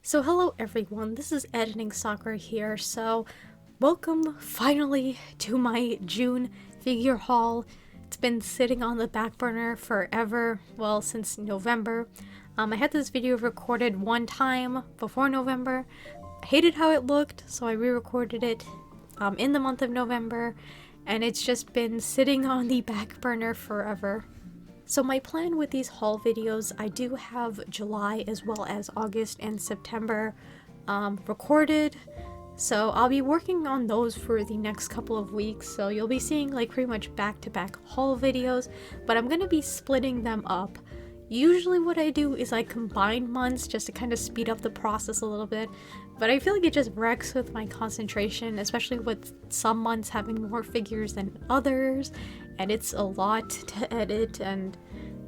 So hello everyone, this is Editing Soccer here. So welcome finally to my June figure haul. It's been sitting on the back burner forever, well, since November. I had this video recorded one time before November. I hated how it looked, so I re-recorded it in the month of November, and it's just been sitting on the back burner forever. So my plan with these haul videos, I do have July as well as August and September recorded. So I'll be working on those for the next couple of weeks. So you'll be seeing like pretty much back-to-back haul videos, but I'm going to be splitting them up. Usually what I do is I combine months just to kind of speed up the process a little bit, but I feel like it just wrecks with my concentration, especially with some months having more figures than others, and it's a lot to edit, and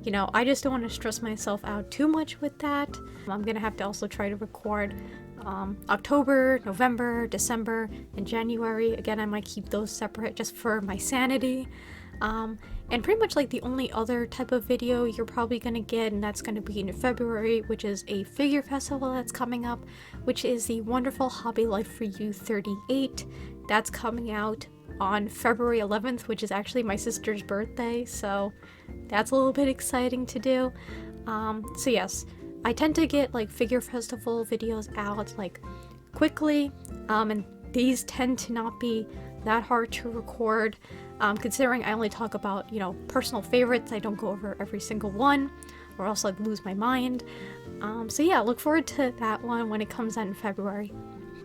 you know, I just don't want to stress myself out too much with that. I'm gonna have to also try to record October, November, December, and January. Again, I might keep those separate just for my sanity. And pretty much like the only other type of video you're probably gonna get, and that's gonna be in February, which is a figure festival that's coming up, which is the wonderful Hobby Life for You 38. That's coming out on February 11th, which is actually my sister's birthday, so that's a little bit exciting to do. So yes, I tend to get like figure festival videos out like quickly, and these tend to not be that hard to record, considering I only talk about, you know, personal favorites. I don't go over every single one or else I'd lose my mind. So yeah, look forward to that one when it comes out in February.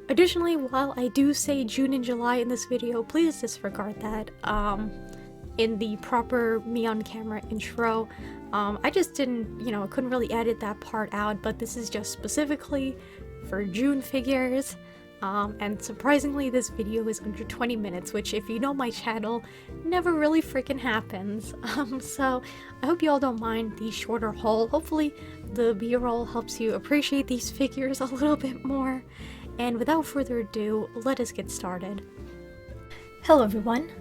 Additionally, while I do say June and July in this video, please disregard that in the proper me on camera intro. I just didn't, you know, I couldn't really edit that part out, but this is just specifically for June figures. And surprisingly, this video is under 20 minutes, which if you know my channel, never really freaking happens. So I hope you all don't mind the shorter haul. Hopefully the B-roll helps you appreciate these figures a little bit more. And without further ado, let us get started. Hello everyone,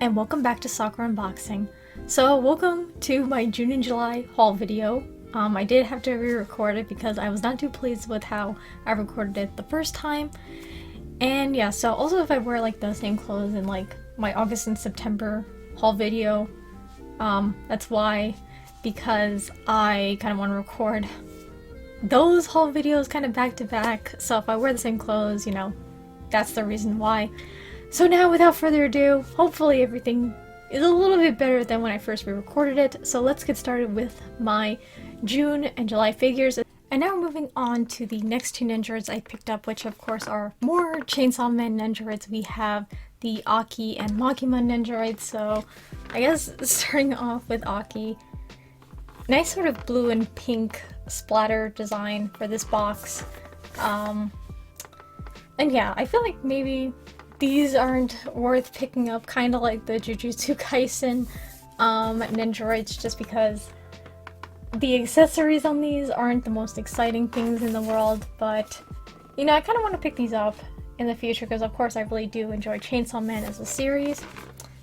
and welcome back to Soccer Unboxing. So welcome to my June and July haul video. I did have to re-record it because I was not too pleased with how I recorded it the first time. And yeah, so also if I wear like the same clothes in like my August and September haul video, that's why, because I kind of want to record those haul videos kind of back to back. So if I wear the same clothes, you know, that's the reason why. So now without further ado, hopefully everything is a little bit better than when I first re-recorded it. So let's get started with my June and July figures. And now we're moving on to the next two Nendoroids I picked up, which of course are more Chainsaw Man Nendoroids. We have the Aki and Makima Nendoroids. So I guess starting off with Aki. Nice sort of blue and pink splatter design for this box. And yeah, I feel like maybe these aren't worth picking up, kind of like the Jujutsu Kaisen Nendoroids, just because the accessories on these aren't the most exciting things in the world. But you know, I kind of want to pick these up in the future because of course I really do enjoy Chainsaw Man as a series.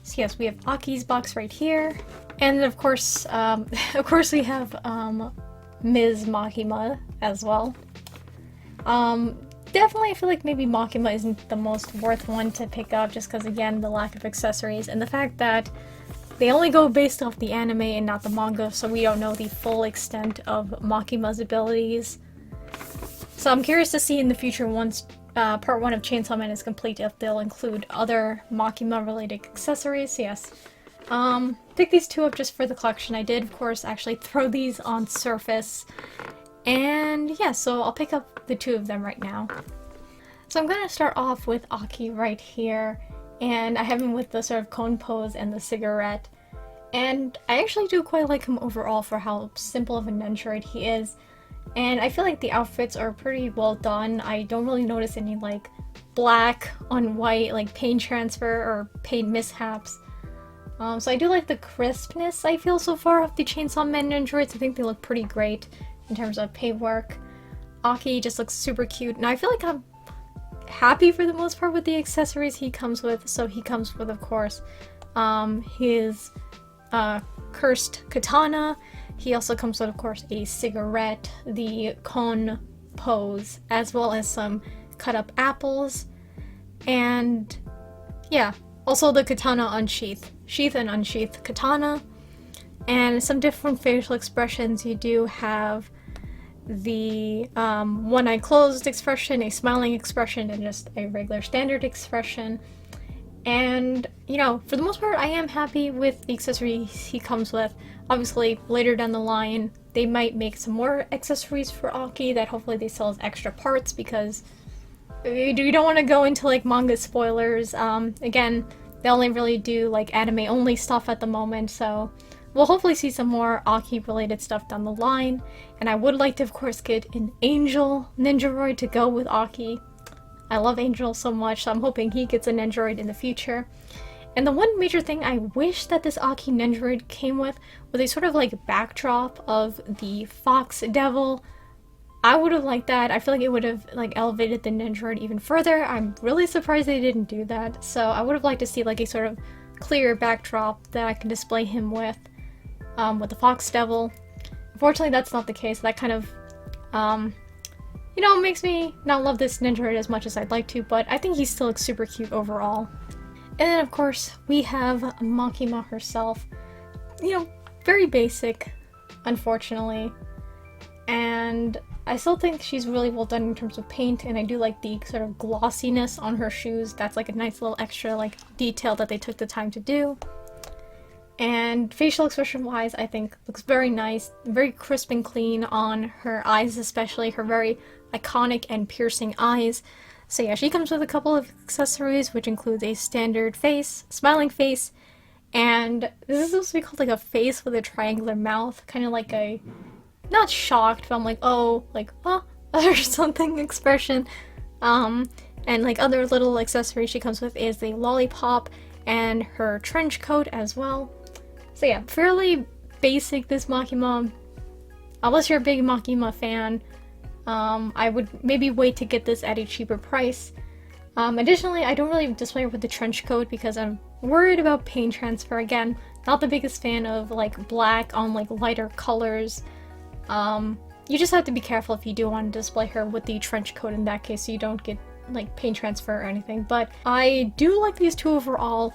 So yes, we have Aki's box right here, and of course we have Ms. Makima as well. Definitely I feel like maybe Makima isn't the most worth one to pick up, just because again, the lack of accessories and the fact that they only go based off the anime and not the manga, so we don't know the full extent of Makima's abilities. So I'm curious to see in the future, once part 1 of Chainsaw Man is complete, if they'll include other Makima related accessories. Yes. Pick these two up just for the collection. I did, of course, actually throw these on Surface. And yeah, so I'll pick up the two of them right now. So I'm going to start off with Aki right here. And I have him with the sort of cone pose and the cigarette. And I actually do quite like him overall for how simple of a Nendoroid he is. And I feel like the outfits are pretty well done. I don't really notice any like black on white, like paint transfer or paint mishaps. So I do like the crispness I feel so far of the Chainsaw Man Nendoroids. I think they look pretty great in terms of paint work. Aki just looks super cute, and I feel like I'm happy for the most part with the accessories he comes with. So he comes with, of course, his cursed katana. He also comes with, of course, a cigarette, the cone pose, as well as some cut up apples, and yeah, also the katana sheath and unsheath katana, and some different facial expressions. You do have the one eye closed expression, a smiling expression, and just a regular standard expression. And, you know, for the most part, I am happy with the accessories he comes with. Obviously, later down the line, they might make some more accessories for Aki that hopefully they sell as extra parts, because you don't want to go into, like, manga spoilers. Again, they only really do, like, anime-only stuff at the moment, so we'll hopefully see some more Aki-related stuff down the line. And I would like to, of course, get an Angel Ninjaroid to go with Aki. I love Angel so much, so I'm hoping he gets a Ninjaroid in the future. And the one major thing I wish that this Aki Ninjaroid came with was a sort of like backdrop of the Fox Devil. I would have liked that. I feel like it would have like elevated the Ninjaroid even further. I'm really surprised they didn't do that. So I would have liked to see like a sort of clear backdrop that I can display him with the Fox Devil. Unfortunately, that's not the case. That kind of you know, makes me not love this Ninjaroid as much as I'd like to, but I think he still looks super cute overall. And then, of course, we have Makima herself. You know, very basic, unfortunately. And I still think she's really well done in terms of paint, and I do like the sort of glossiness on her shoes. That's like a nice little extra, like, detail that they took the time to do. And facial expression wise, I think looks very nice, very crisp and clean on her eyes, especially her very iconic and piercing eyes. So yeah, she comes with a couple of accessories, which includes a standard face, smiling face, and this is supposed to be called like a face with a triangular mouth, kind of like a, not shocked, but I'm like, oh, like, oh, or something expression. And like other little accessories she comes with is the lollipop and her trench coat as well. So yeah, fairly basic, this Makima. Unless you're a big Makima fan, I would maybe wait to get this at a cheaper price. Additionally, I don't really display her with the trench coat because I'm worried about paint transfer. Again, not the biggest fan of like black on like lighter colors. You just have to be careful if you do want to display her with the trench coat in that case, so you don't get like paint transfer or anything. But I do like these two overall.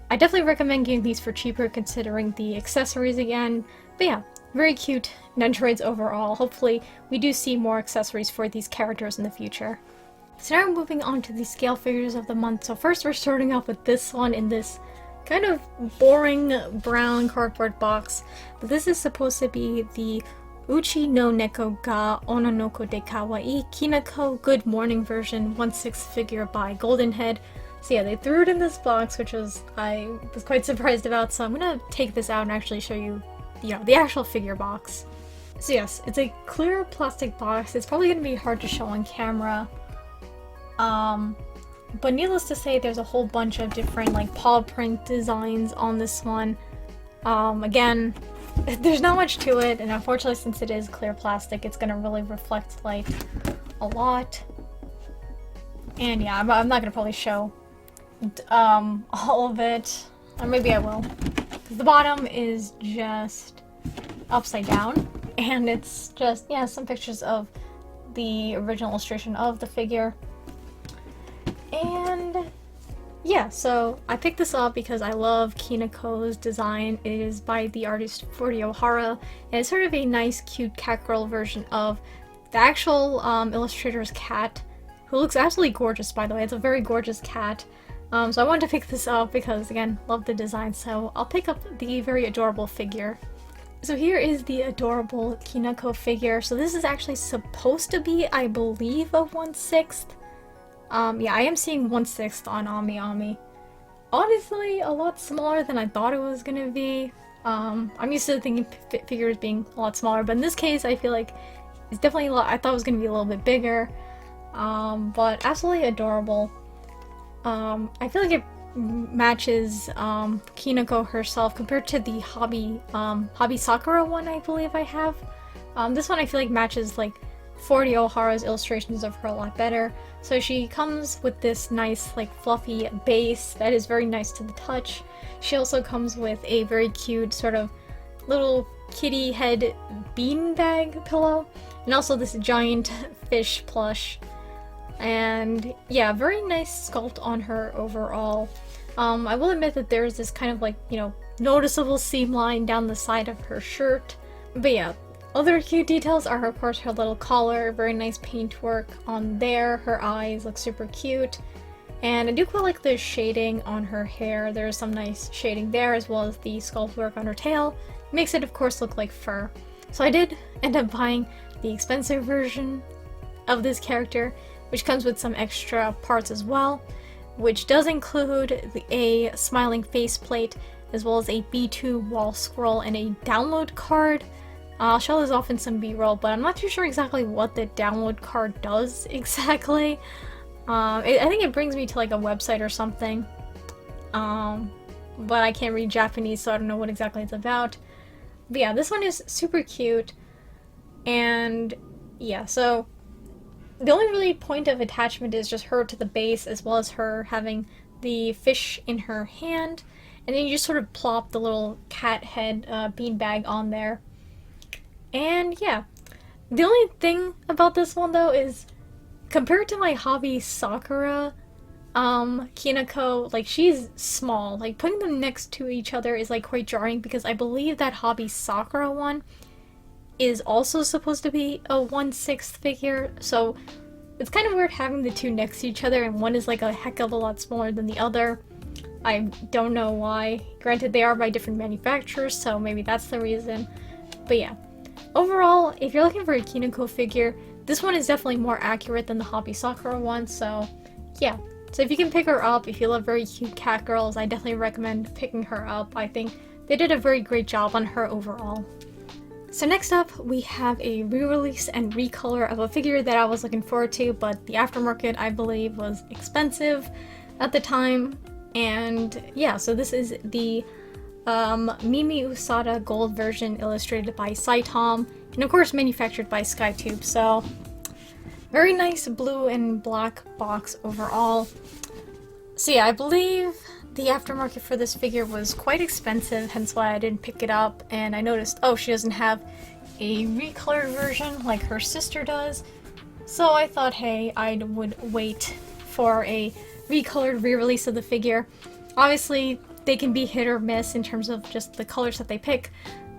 I definitely recommend getting these for cheaper considering the accessories again. But yeah, very cute Ninjaroids overall. Hopefully we do see more accessories for these characters in the future. So now we're moving on to the scale figures of the month. So first we're starting off with this one in this kind of boring brown cardboard box. But this is supposed to be the Uchi no Neko ga Ononoko de Kawaii Kinako Good Morning version 1/6 figure by Golden Head. So yeah, they threw it in this box, which I was quite surprised about, so I'm gonna take this out and actually show you, the actual figure box. So yes, it's a clear plastic box. It's probably gonna be hard to show on camera. But needless to say, there's a whole bunch of different like paw print designs on this one. Again, there's not much to it, and unfortunately since it is clear plastic, it's gonna really reflect light a lot. And yeah, I'm not gonna probably show all of it, or maybe I will, because the bottom is just upside down, and it's just, yeah, some pictures of the original illustration of the figure. And yeah, so I picked this up because I love Kinako's design. It is by the artist Furi Ohara, and it's sort of a nice, cute cat girl version of the actual illustrator's cat, who looks absolutely gorgeous, by the way. It's a very gorgeous cat. So I wanted to pick this up because, again, love the design, so I'll pick up the very adorable figure. So here is the adorable Kinako figure. So this is actually supposed to be, I believe, a 1/6. Yeah, I am seeing 1/6 on Ami. Honestly, a lot smaller than I thought it was gonna be. I'm used to thinking figures being a lot smaller, but in this case, I feel like it's definitely a lot. I thought it was gonna be a little bit bigger. But absolutely adorable. I feel like it matches Kinako herself compared to the Hobby Sakura one I believe I have. This one I feel like matches like Furi Ohara's illustrations of her a lot better. So she comes with this nice like fluffy base that is very nice to the touch. She also comes with a very cute sort of little kitty head beanbag pillow. and also this giant fish plush. And yeah, very nice sculpt on her overall. I will admit that there's this kind of like, you know, noticeable seam line down the side of her shirt. But yeah, other cute details are of course her little collar, very nice paintwork on there, her eyes look super cute. And I do quite like the shading on her hair. There's some nice shading there, as well as the sculpt work on her tail. Makes it of course look like fur. So I did end up buying the expensive version of this character, which comes with some extra parts as well, which does include a smiling faceplate, as well as a B2 wall scroll and a download card. I'll show this off in some B-roll, but I'm not too sure exactly what the download card does exactly. I think it brings me to like a website or something, but I can't read Japanese, so I don't know what exactly it's about. But yeah, this one is super cute, and yeah, so the only really point of attachment is just her to the base, as well as her having the fish in her hand, and then you just sort of plop the little cat head beanbag on there. And yeah, the only thing about this one though is, compared to my hobby Sakura, Kinako, like she's small. Like putting them next to each other is like quite jarring, because I believe that hobby Sakura one is also supposed to be a 1/6 figure, so it's kind of weird having the two next to each other, and one is like a heck of a lot smaller than the other. I don't know why. Granted, they are by different manufacturers, so maybe that's the reason. But yeah, overall, if you're looking for a Kinako figure, this one is definitely more accurate than the hobby Sakura one, so yeah. So if you can pick her up, if you love very cute cat girls, I definitely recommend picking her up. I think they did a very great job on her overall. So next up, we have a re-release and recolor of a figure that I was looking forward to, but the aftermarket, I believe, was expensive at the time. And yeah, so this is the Mimi Usada gold version, illustrated by Saitom, and of course manufactured by SkyTube. So very nice blue and black box overall. So yeah, I believe the aftermarket for this figure was quite expensive, hence why I didn't pick it up. And I noticed, oh, she doesn't have a recolored version like her sister does. So I thought, hey, I would wait for a recolored re-release of the figure. Obviously, they can be hit or miss in terms of just the colors that they pick,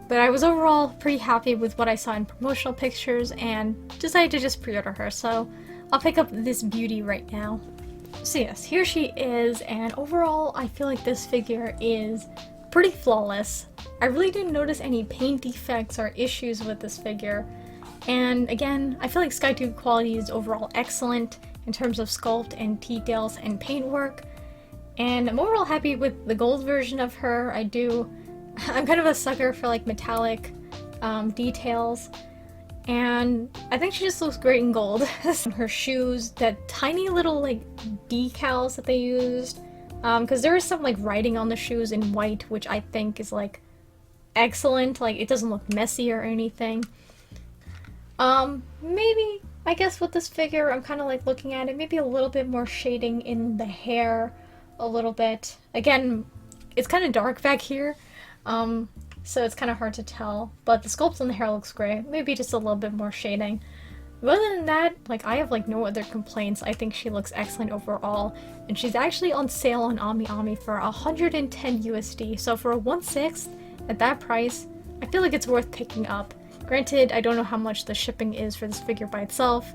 but I was overall pretty happy with what I saw in promotional pictures and decided to just pre-order her, so I'll pick up this beauty right now. So yes, here she is, and overall I feel like this figure is pretty flawless. I really didn't notice any paint defects or issues with this figure, and again, I feel like SkyTube quality is overall excellent in terms of sculpt and details and paintwork, and I'm overall happy with the gold version of her. I'm kind of a sucker for like metallic details, and I think she just looks great in gold. Her shoes, that tiny little like decals that they used, because there is some like writing on the shoes in white, which I think is like excellent. Like it doesn't look messy or anything. Maybe, I guess with this figure, I'm kind of like looking at it, maybe a little bit more shading in the hair, a little bit. Again, it's kind of dark back here, so it's kind of hard to tell, but the sculpt on the hair looks great. Maybe just a little bit more shading. But other than that, like, I have like no other complaints. I think she looks excellent overall, and she's actually on sale on AmiAmi for 110 USD, so for a 1/6 at that price, I feel like it's worth picking up. Granted, I don't know how much the shipping is for this figure by itself.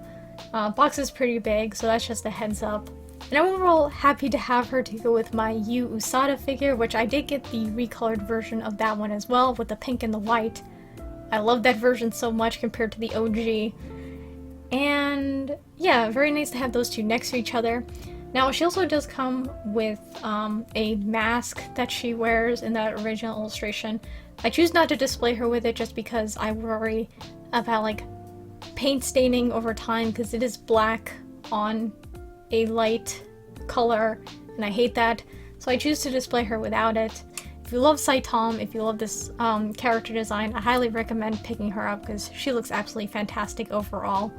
Box is pretty big, so that's just a heads up. And I'm overall happy to have her to go with my Yu Usada figure, which I did get the recolored version of that one as well, with the pink and the white. I love that version so much compared to the OG. And yeah, very nice to have those two next to each other. Now, she also does come with a mask that she wears in that original illustration. I choose not to display her with it just because I worry about like paint staining over time, because it is black on a light color and I hate that, so I choose to display her without it. If you love Saitom, if you love this character design, I highly recommend picking her up because she looks absolutely fantastic overall.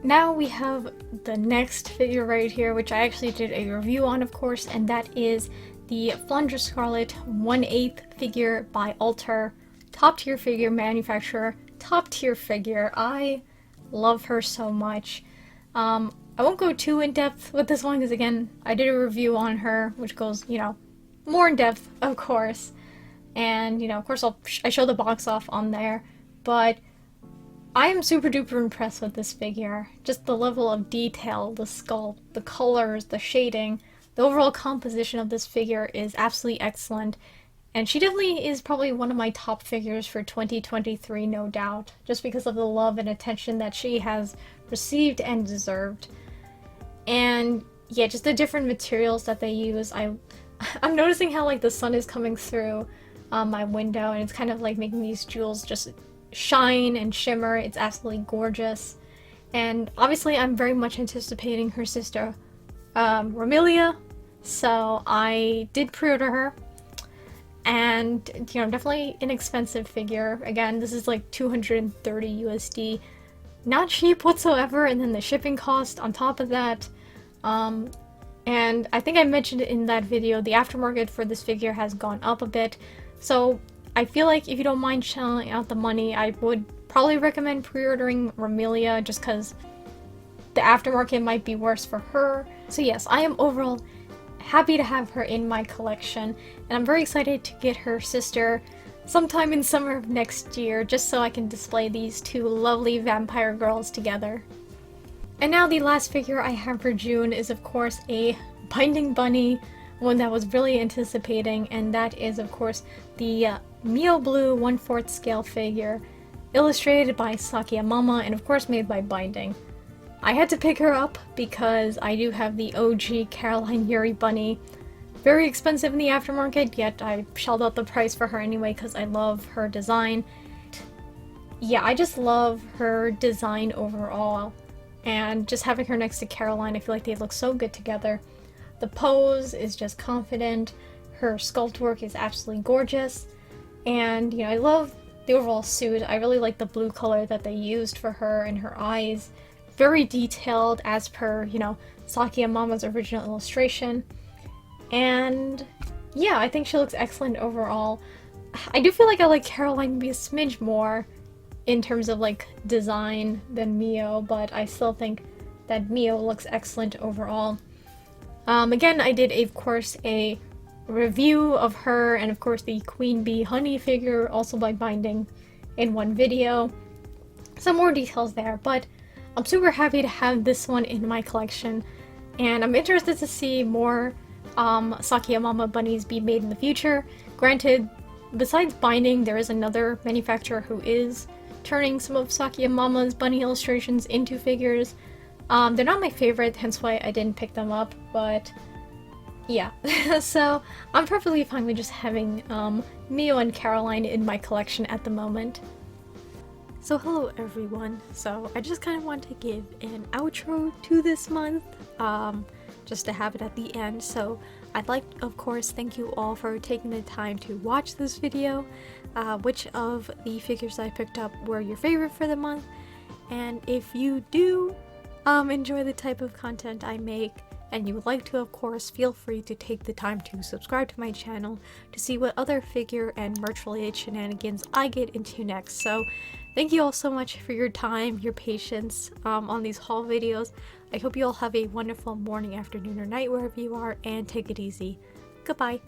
Now we have the next figure right here, which I actually did a review on, of course, and that is the Flandre Scarlet 1/8 figure by Alter. Top tier figure manufacturer, top tier figure. I love her so much. I won't go too in depth with this one because again, I did a review on her, which goes, you know, more in depth, of course. And, you know, of course I show the box off on there, but I am super duper impressed with this figure. Just the level of detail, the sculpt, the colors, the shading, the overall composition of this figure is absolutely excellent. And she definitely is probably one of my top figures for 2023, no doubt, just because of the love and attention that she has received and deserved. And yeah, just the different materials that they use. I'm noticing how like the sun is coming through my window, and it's kind of like making these jewels just shine and shimmer. It's absolutely gorgeous. And obviously I'm very much anticipating her sister Romelia, so I did pre-order her. And you know, definitely an expensive figure. Again, this is like 230 USD, not cheap whatsoever, and then the shipping cost on top of that. And I think I mentioned in that video, the aftermarket for this figure has gone up a bit, so I feel like if you don't mind shelling out the money, I would probably recommend pre-ordering Romelia, just because the aftermarket might be worse for her. So yes, I am overall happy to have her in my collection, and I'm very excited to get her sister sometime in summer of next year, just so I can display these two lovely vampire girls together. And now the last figure I have for June is of course a binding bunny, one that I was really anticipating, and that is of course the Mio Blue 1/4 scale figure, illustrated by Sakiyamama and of course made by Binding. I had to pick her up because I do have the OG Caroline Yuri bunny. Very expensive in the aftermarket, yet I shelled out the price for her anyway because I love her design. Yeah, I just love her design overall. And just having her next to Caroline, I feel like they look so good together. The pose is just confident, her sculpt work is absolutely gorgeous, and you know, I love the overall suit. I really like the blue color that they used for her and her eyes. Very detailed as per, you know, Sakiyamama's original illustration. And yeah, I think she looks excellent overall. I do feel like I like Caroline maybe a smidge more in terms of like design than Mio, but I still think that Mio looks excellent overall. Again, I did of course a review of her and of course the Queen Bee Honey figure, also by Binding, in one video. Some more details there, but I'm super happy to have this one in my collection, and I'm interested to see more Sakiyamama bunnies be made in the future. Granted, besides Binding, there is another manufacturer who is turning some of Sakiyamama's bunny illustrations into figures. They're not my favorite, hence why I didn't pick them up, but yeah. So I'm perfectly fine with just having Mio and Caroline in my collection at the moment. So hello everyone, so I just kind of want to give an outro to this month, just to have it at the end. So I'd like, of course, thank you all for taking the time to watch this video. Which of the figures I picked up were your favorite for the month? And if you do enjoy the type of content I make, and you would like to, of course, feel free to take the time to subscribe to my channel to see what other figure and merch related shenanigans I get into next. So thank you all so much for your time, your patience on these haul videos. I hope you all have a wonderful morning, afternoon, or night wherever you are, and take it easy. Goodbye.